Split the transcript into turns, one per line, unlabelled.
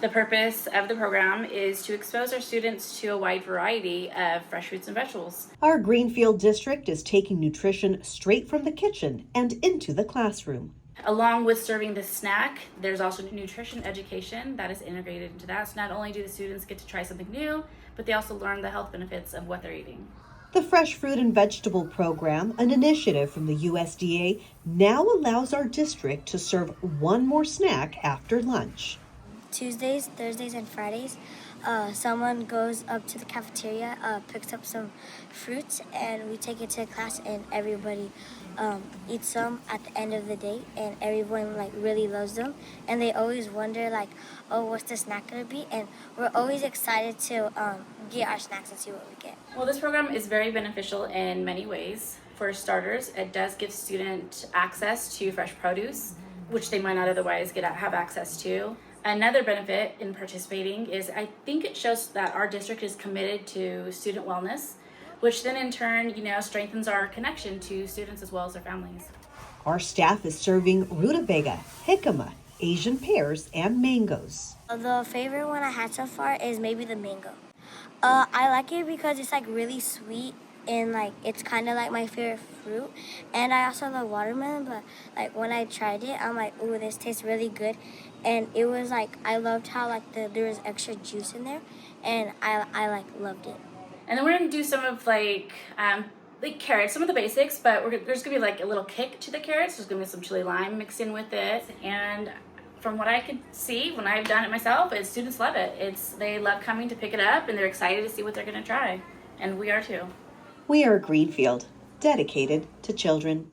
The purpose of the program is to expose our students to a wide variety of fresh fruits and vegetables.
Our Greenfield District is taking nutrition straight from the kitchen and into the classroom.
Along with serving the snack, there's also nutrition education that is integrated into that. So not only do the students get to try something new, but they also learn the health benefits of what they're eating.
The Fresh Fruit and Vegetable Program, an initiative from the USDA, now allows our district to serve one more snack after lunch.
Tuesdays, Thursdays, and Fridays, someone goes up to the cafeteria, picks up some fruits, and we take it to class, and everybody eats some at the end of the day, and everyone really loves them, and they always wonder oh, what's the snack gonna be? And we're always excited to get our snacks and see what we get.
Well, this program is very beneficial in many ways. For starters, it does give students access to fresh produce, which they might not otherwise have access to. Another benefit in participating is I think it shows that our district is committed to student wellness, which then in turn, strengthens our connection to students as well as their families.
Our staff is serving rutabaga, jicama, Asian pears, and mangoes.
The favorite one I had so far is maybe the mango. I like it because it's really sweet and it's kind of like my favorite fruit. And I also love watermelon, but when I tried it, I'm ooh, this tastes really good. And it was I loved how there was extra juice in there, and I loved it.
And then we're gonna do some of carrots, some of the basics, but there's gonna be a little kick to the carrots. There's gonna be some chili lime mixed in with it, and from what I could see when I've done it myself, students love it. They love coming to pick it up, and they're excited to see what they're gonna try, and we are too.
We are Greenfield, dedicated to children.